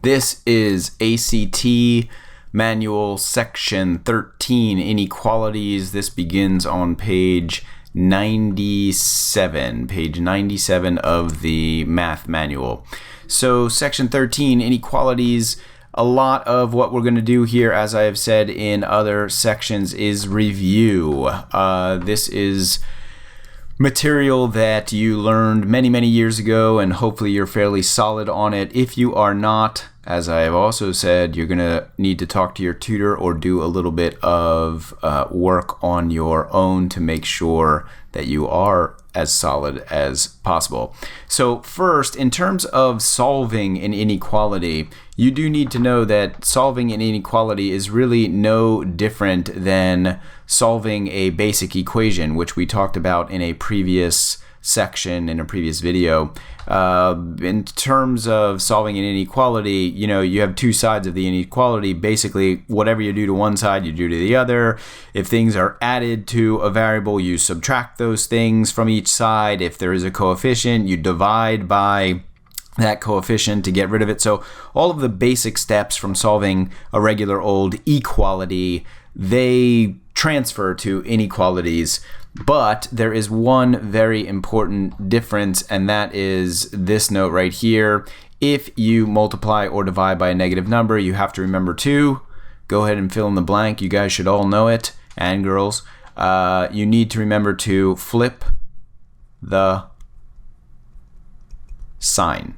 This is ACT Manual Section 13, Inequalities. This begins on page 97 of the math manual. So Section 13, Inequalities, a lot of what we're going to do here, as I have said in other sections, is review. This is material that you learned many years ago, and hopefully you're fairly solid on it. If you are not, as I have also said, you're going to need to talk to your tutor or do a little bit of work on your own to make sure that you are as solid as possible. So first, in terms of solving an inequality, you do need to know that solving an inequality is really no different than solving a basic equation, which we talked about in a previous section, in a previous video. In terms of solving an inequality, you have two sides of the inequality. Basically, whatever you do to one side, you do to the other. If things are added to a variable, you subtract those things from each side. If there is a coefficient, you divide by that coefficient to get rid of it. So all of the basic steps from solving a regular old equality, they transfer to inequalities. But there is one very important difference, and that is this note right here. If you multiply or divide by a negative number, you have to remember to go ahead and fill in the blank. You guys should all know it, and girls. You need to remember to flip the sign.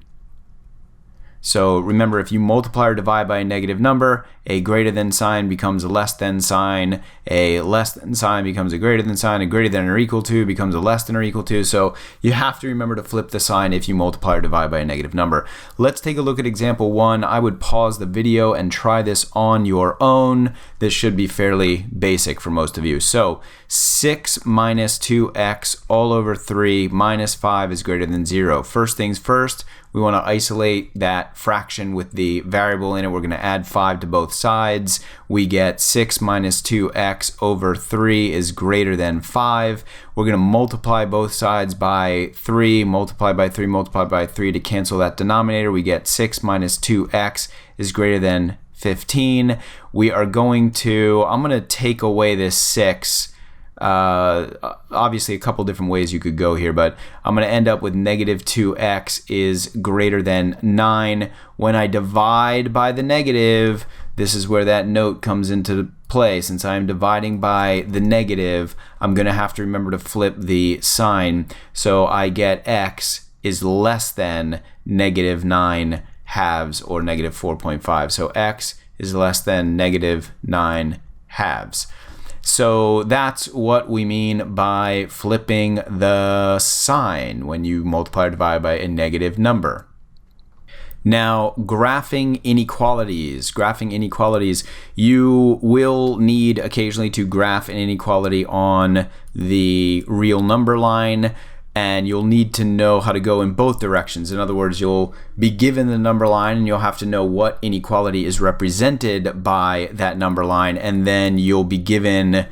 So remember, if you multiply or divide by a negative number, a greater than sign becomes a less than sign, a less than sign becomes a greater than sign, a greater than or equal to becomes a less than or equal to. So you have to remember to flip the sign if you multiply or divide by a negative number. Let's take a look at example 1. I would pause the video and try this on your own. This should be fairly basic for most of you. So 6 minus 2x all over 3 minus 5 is greater than 0. First things first, we want to isolate that fraction with the variable in it. We're going to add 5 to both sides. We get 6 minus 2x over 3 is greater than 5. We're going to multiply both sides by 3, multiply by 3, multiply by 3 to cancel that denominator. We get 6 minus 2x is greater than 15. We are going to, I'm going to take away this 6. Obviously a couple different ways you could go here, but I'm going to end up with negative 2x is greater than 9. When I divide by the negative, this is where that note comes into play. Since I'm dividing by the negative, I'm going to have to remember to flip the sign. So I get x is less than negative 9 halves, or negative 4.5. So x is less than negative 9 halves. So that's what we mean by flipping the sign when you multiply or divide by a negative number. Now, graphing inequalities. You will need occasionally to graph an inequality on the real number line, and you'll need to know how to go in both directions. In other words, you'll be given the number line and you'll have to know what inequality is represented by that number line, and then you'll be given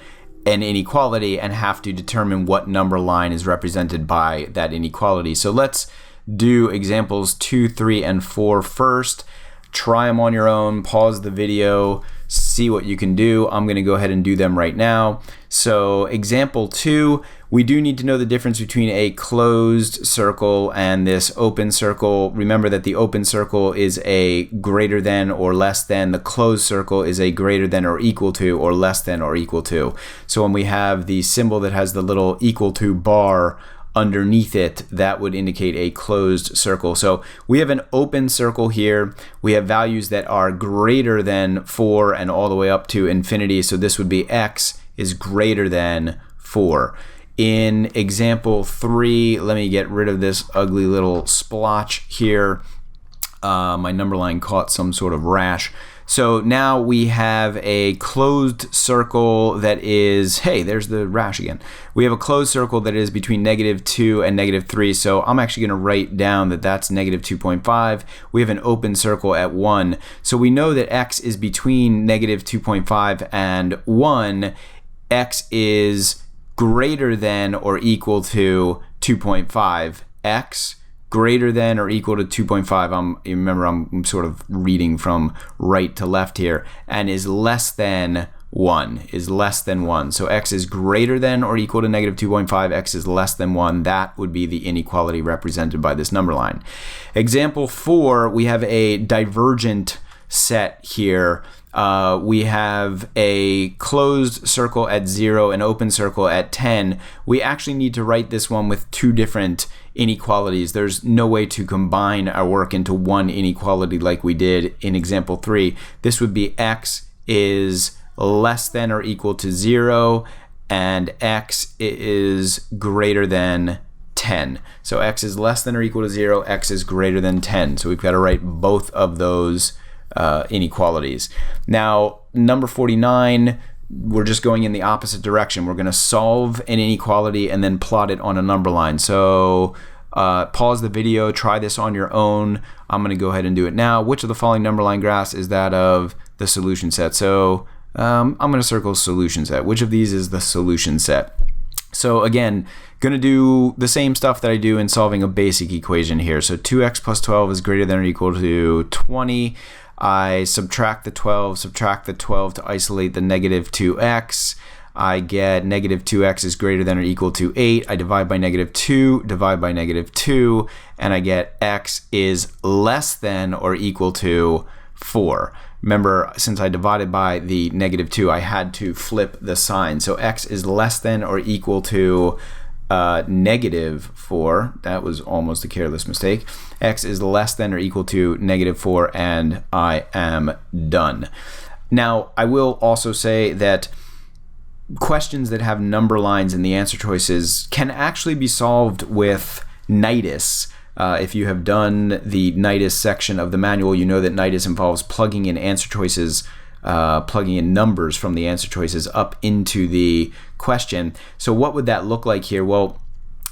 an inequality and have to determine what number line is represented by that inequality. So let's do examples 2, 3, and 4 first. Try them on your own, pause the video, see what you can do. I'm going to go ahead and do them right now. So example 2, we do need to know the difference between a closed circle and this open circle. Remember that the open circle is a greater than or less than. The closed circle is a greater than or equal to, or less than or equal to. So when we have the symbol that has the little equal to bar underneath it, that would indicate a closed circle. So we have an open circle here. We have values that are greater than 4 and all the way up to infinity. So this would be x is greater than 4. In example 3, let me get rid of this ugly little splotch here. My number line caught some sort of rash. So now we have a closed circle that is, hey, there's the rash again. We have a closed circle that is between negative 2 and negative 3. So I'm actually going to write down that that's negative 2.5. We have an open circle at 1. So we know that x is between negative 2.5 and 1. X is greater than or equal to 2.5. X greater than or equal to 2.5. Remember, I'm sort of reading from right to left here, and is less than 1, is less than 1. So x is greater than or equal to negative 2.5, x is less than 1. That would be the inequality represented by this number line. Example 4, we have a divergent set here. We have a closed circle at 0, an open circle at 10. We actually need to write this one with two different inequalities. There's no way to combine our work into one inequality like we did in example 3. This would be x is less than or equal to 0 and x is greater than 10. So x is less than or equal to 0, x is greater than 10. So we've got to write both of those inequalities. Now, number 49, we're just going in the opposite direction. We're going to solve an inequality and then plot it on a number line. So pause the video, try this on your own. I'm going to go ahead and do it now. Which of the following number line graphs is that of the solution set? So I'm going to circle solution set. Which of these is the solution set? So again, going to do the same stuff that I do in solving a basic equation here. So 2x plus 12 is greater than or equal to 20. I subtract the 12 to isolate the negative 2x. I get negative 2x is greater than or equal to 8. I divide by negative 2, divide by negative 2, and I get x is less than or equal to 4. Remember, since I divided by the negative 2, I had to flip the sign. So x is less than or equal to negative 4. That was almost a careless mistake. X is less than or equal to negative 4, and I am done. Now, I will also say that questions that have number lines in the answer choices can actually be solved with nidus. If you have done the nidus section of the manual, you know that nidus involves plugging in answer choices, plugging in numbers from the answer choices up into the question. So what would that look like here? Well,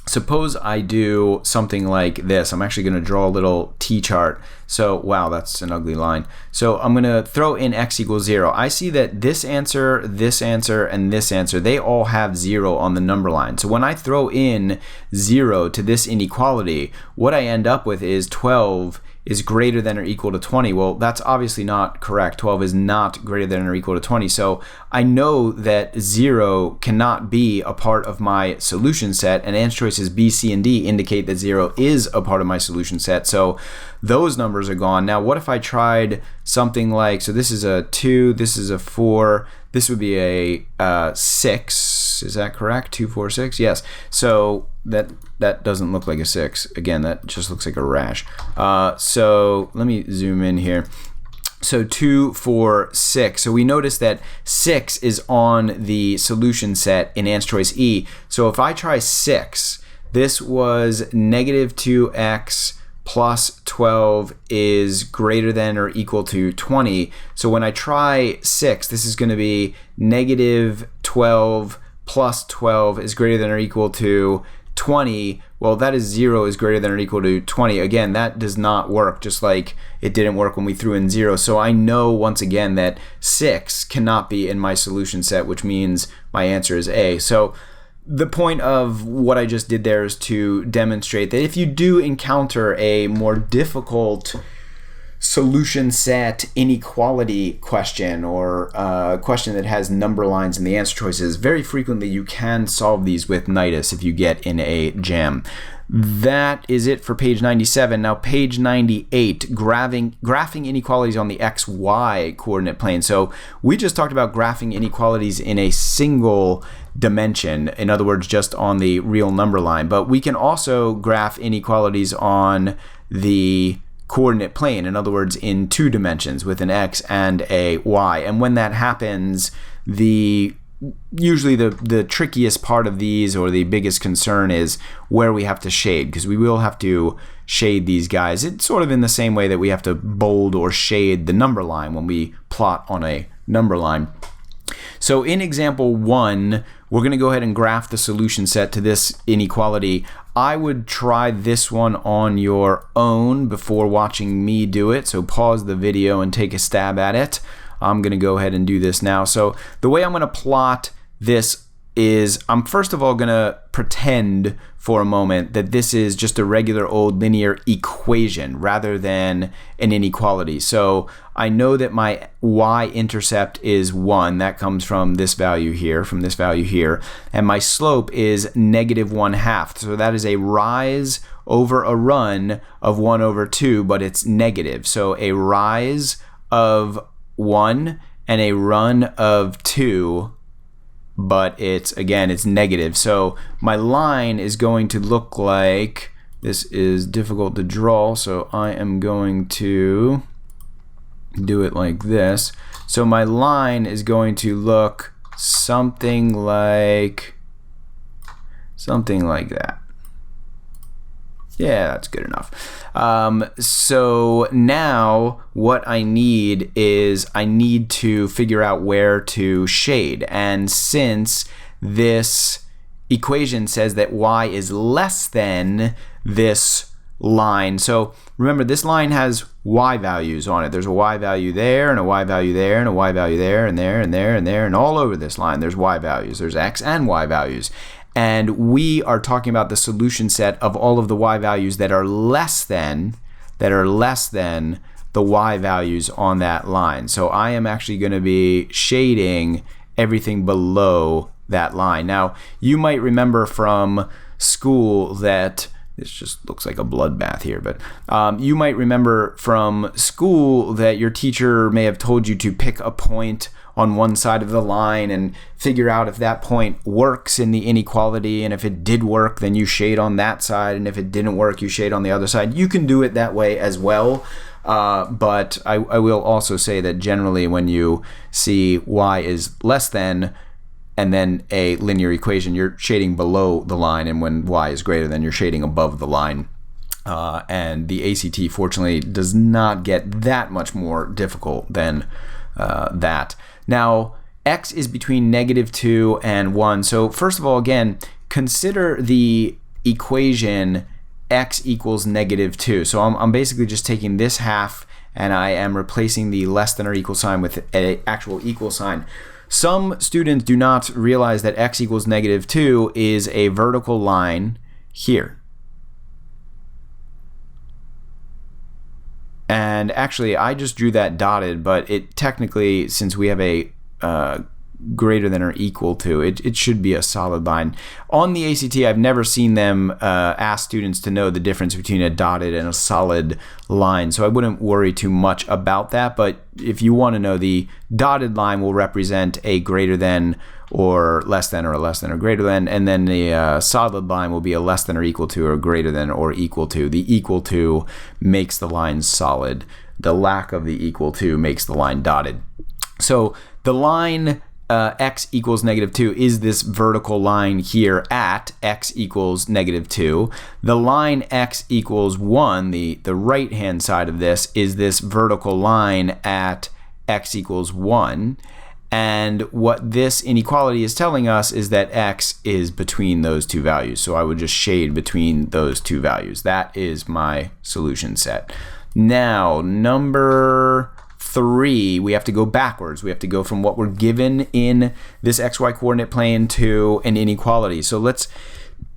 suppose I do something like this. I'm actually going to draw a little t-chart. So, wow, that's an ugly line. So I'm going to throw in x equals 0. I see that this answer, and this answer, they all have 0 on the number line. So when I throw in 0 to this inequality, what I end up with is 12 is greater than or equal to 20. Well, that's obviously not correct. 12 is not greater than or equal to 20. So I know that 0 cannot be a part of my solution set, and answer choices B, C, and D indicate that 0 is a part of my solution set. So those numbers are gone. Now, what if I tried something like, so this is a 2, this is a 4, this would be a 6. Is that correct? 2, 4, 6? Yes. So that doesn't look like a 6. Again, that just looks like a rash. So let me zoom in here. So 2, 4, 6. So we notice that 6 is on the solution set in answer choice E. So if I try 6, this was negative 2x plus 12 is greater than or equal to 20. So when I try 6, this is going to be negative 12 plus 12 is greater than or equal to 20. Well, that is 0 is greater than or equal to 20. Again, that does not work, just like it didn't work when we threw in 0. So I know once again that 6 cannot be in my solution set, which means my answer is A. So the point of what I just did there is to demonstrate that if you do encounter a more difficult solution set inequality question, or a question that has number lines in the answer choices, very frequently you can solve these with nidus if you get in a jam. That is it for page 97. Now page 98, graphing inequalities on the XY coordinate plane. So we just talked about graphing inequalities in a single dimension, in other words, just on the real number line. But we can also graph inequalities on the coordinate plane, in other words, in 2 dimensions with an X and a Y. And when that happens, usually the trickiest part of these, or the biggest concern, is where we have to shade, because we will have to shade these guys. It's sort of in the same way that we have to bold or shade the number line when we plot on a number line. So in example 1, we're going to go ahead and graph the solution set to this inequality. I would try this one on your own before watching me do it. So pause the video and take a stab at it. I'm going to go ahead and do this now. So the way I'm going to plot this is I'm first of all going to pretend for a moment that this is just a regular old linear equation rather than an inequality. So I know that my y-intercept is 1. That comes from this value here, and my slope is -1/2. So that is a rise over a run of 1/2, but it's negative. So a rise of 1 and a run of 2, but it's negative. So my line is going to look like, this is difficult to draw, so I am going to do it like this. So my line is going to look something like that. Yeah, that's good enough. So now what I need to figure out where to shade. And since this equation says that y is less than this line, so remember this line has y values on it. There's a y value there, and a y value there, and a y value there, and there, and there, and there, and all over this line there's y values. There's x and y values. And we are talking about the solution set of all of the y values that are less than the y values on that line. So I am actually going to be shading everything below that line. Now, you might remember from school that this just looks like a bloodbath here, but you might remember from school that your teacher may have told you to pick a point on one side of the line and figure out if that point works in the inequality, and if it did work, then you shade on that side, and if it didn't work, you shade on the other side. You can do it that way as well, but I will also say that generally when you see y is less than and then a linear equation, you're shading below the line, and when y is greater than, you're shading above the line. And the ACT fortunately does not get that much more difficult than that. Now, x is between -2 and 1. So first of all, again, consider the equation x equals -2. So I'm basically just taking this half and I am replacing the less than or equal sign with an actual equal sign. Some students do not realize that x equals -2 is a vertical line here. And actually, I just drew that dotted, but it technically, since we have a greater than or equal to, it should be a solid line. On the ACT, I've never seen them ask students to know the difference between a dotted and a solid line, so I wouldn't worry too much about that. But if you want to know, the dotted line will represent a greater than or less than, or a less than or greater than, and then the solid line will be a less than or equal to, or greater than or equal to. The equal to makes the line solid. The lack of the equal to makes the line dotted. So the line x equals -2 is this vertical line here at x equals -2. The line x equals 1, the right hand side of this, is this vertical line at x equals 1. And what this inequality is telling us is that x is between those two values. So I would just shade between those two values. That is my solution set. Now, number 3, we have to go backwards. We have to go from what we're given in this xy coordinate plane to an inequality. So let's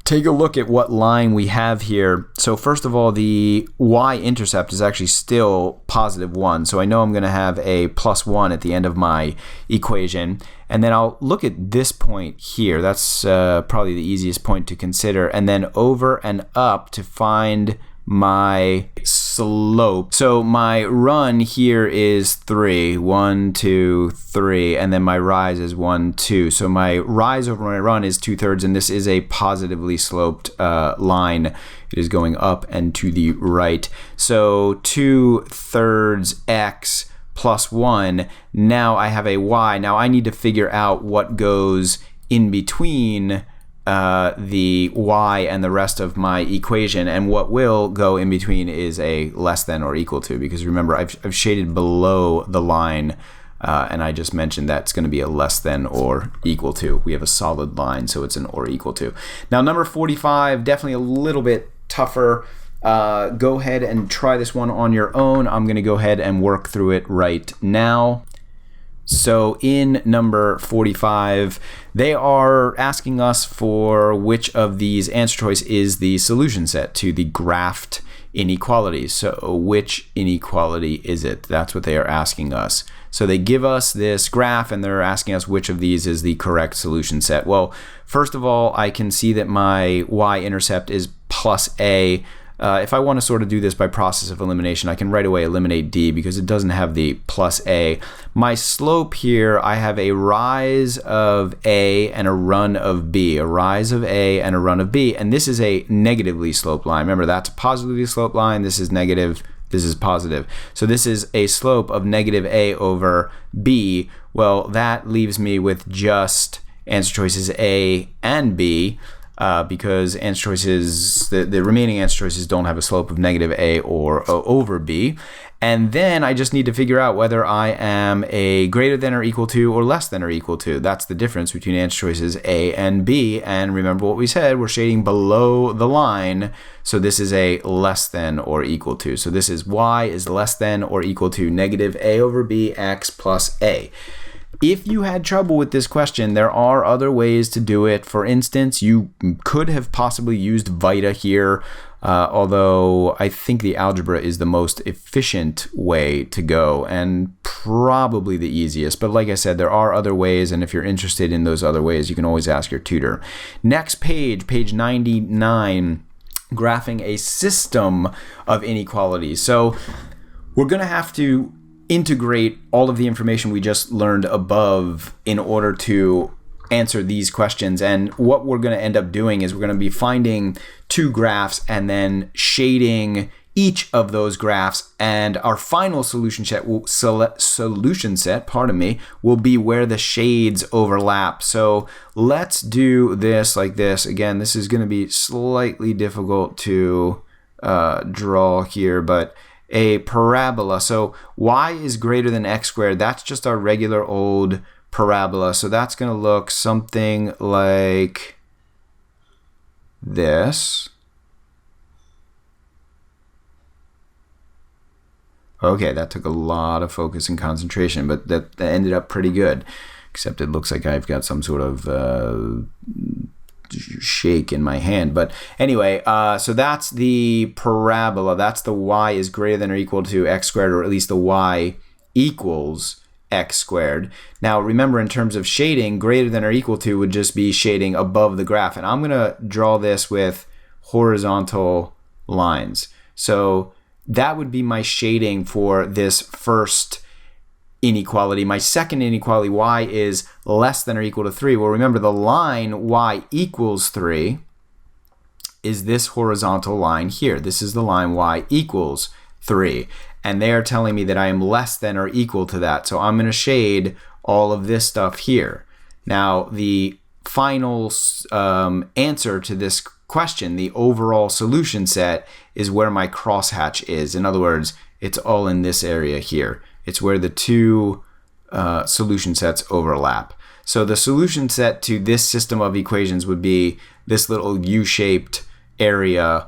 take a look at what line we have here. So first of all, the y-intercept is actually still +1. So I know I'm going to have a +1 at the end of my equation. And then I'll look at this point here. That's probably the easiest point to consider. And then over and up to find my slope. So my run here is 3, 1, 2, 3, and then my rise is 1, 2. So my rise over my run is 2/3, and this is a positively sloped line. It is going up and to the right. So 2/3 x plus 1. Now I have a y. Now I need to figure out what goes in between the y and the rest of my equation, and what will go in between is a less than or equal to, because remember I've shaded below the line, and I just mentioned that's going to be a less than or equal to. We have a solid line, so it's an or equal to. Now number 45, definitely a little bit tougher. Go ahead and try this one on your own. I'm going to go ahead and work through it right now. So in number 45, they are asking us for which of these answer choice is the solution set to the graphed inequality. So which inequality is it? That's what they are asking us. So they give us this graph and they're asking us which of these is the correct solution set. Well, first of all, I can see that my y-intercept is plus a. If I want to sort of do this by process of elimination, I can right away eliminate d because it doesn't have the plus a. My slope here, I have a rise of a and a run of b, a rise of a and a run of b, and this is a negatively sloped line. Remember, that's a positively sloped line, this is negative, this is positive. So this is a slope of negative a over b. Well, that leaves me with just answer choices a and b. Because answer choices, the remaining answer choices don't have a slope of negative a or over b. And then I just need to figure out whether I am a greater than or equal to or less than or equal to. That's the difference between answer choices a and b. And remember what we said, we're shading below the line. So this is a less than or equal to. So this is y is less than or equal to negative a over b x plus a. If you had trouble with this question, there are other ways to do it. For instance, you could have possibly used Vita here, although I think the algebra is the most efficient way to go and probably the easiest. But like I said, there are other ways, and if you're interested in those other ways, you can always ask your tutor. Next page, page 99, graphing a system of inequalities. So we're going to have to integrate all of the information we just learned above in order to answer these questions. And what we're going to end up doing is we're going to be finding two graphs and then shading each of those graphs, and our final solution set will be where the shades overlap. So let's do this like this. Again, this is going to be slightly difficult to draw here, but a parabola. So y is greater than x squared. That's just our regular old parabola. So that's going to look something like this. Okay, that took a lot of focus and concentration, but that ended up pretty good. Except it looks like I've got some sort of shake in my hand. But anyway, so that's the parabola. That's the y is greater than or equal to x squared, or at least the y equals x squared. Now remember, in terms of shading, greater than or equal to would just be shading above the graph. And I'm going to draw this with horizontal lines. So that would be my shading for this first inequality. My second inequality, y is less than or equal to 3. Well, remember the line y equals 3 is this horizontal line here. This is the line y equals 3. And they are telling me that I am less than or equal to that. So I'm going to shade all of this stuff here. Now, the final answer to this question, the overall solution set, is where my crosshatch is. In other words, it's all in this area here. It's where the two solution sets overlap. So the solution set to this system of equations would be this little U-shaped area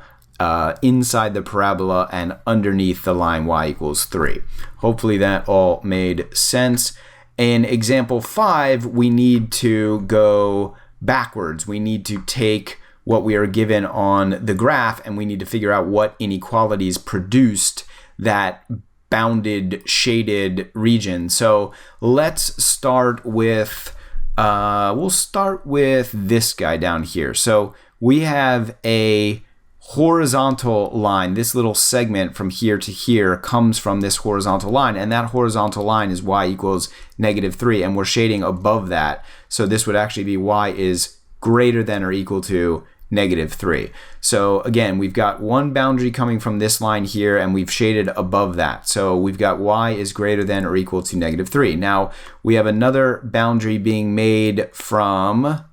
inside the parabola and underneath the line y equals 3. Hopefully that all made sense. In example 5, we need to go backwards. We need to take what we are given on the graph and we need to figure out what inequalities produced that bounded shaded region. So let's start with we'll start with this guy down here. So we have a horizontal line. This little segment from here to here comes from this horizontal line, and that horizontal line is y equals -3, and we're shading above that. So this would actually be y is greater than or equal to -3. So again, we've got one boundary coming from this line here, and we've shaded above that. So we've got y is greater than or equal to -3. Now we have another boundary being made from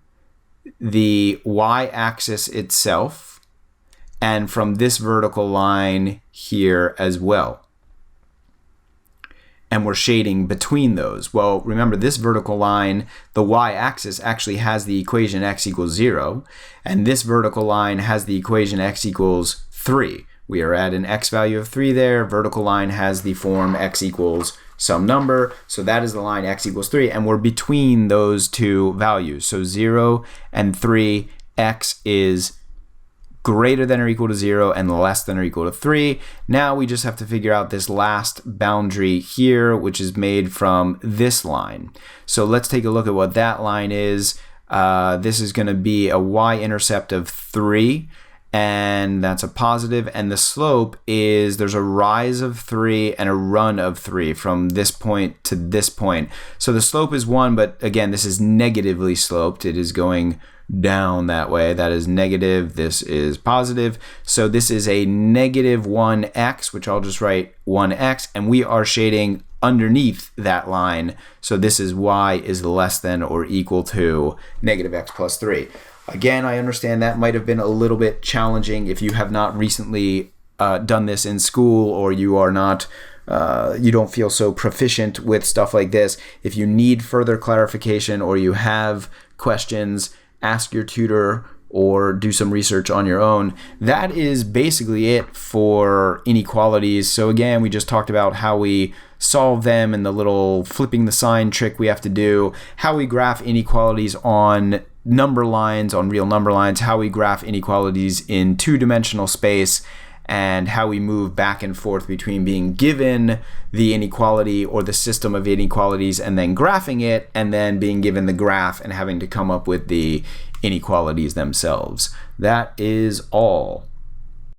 the y-axis itself and from this vertical line here as well. And we're shading between those. Well, remember this vertical line, the y-axis actually has the equation x equals 0, and this vertical line has the equation x equals 3. We are at an x value of 3 there. Vertical line has the form x equals some number. So that is the line x equals 3. And we're between those two values. So 0 and 3, x is greater than or equal to 0 and less than or equal to 3. Now we just have to figure out this last boundary here, which is made from this line. So let's take a look at what that line is. This is going to be a y-intercept of 3, and that's a positive, and the slope is there's a rise of 3 and a run of 3 from this point to this point. So the slope is 1, but again, this is negatively sloped. It is going down that way. That is negative. This is positive. So this is a negative 1x, which I'll just write 1x, and we are shading underneath that line. So this is y is less than or equal to negative x plus 3. Again, I understand that might have been a little bit challenging if you have not recently done this in school, or you are not you don't feel so proficient with stuff like this. If you need further clarification or you have questions, ask your tutor or do some research on your own. That is basically it for inequalities. So again, we just talked about how we solve them and the little flipping the sign trick we have to do, how we graph inequalities on number lines, on real number lines, how we graph inequalities in two-dimensional space, and how we move back and forth between being given the inequality or the system of inequalities and then graphing it, and then being given the graph and having to come up with the inequalities themselves. That is all.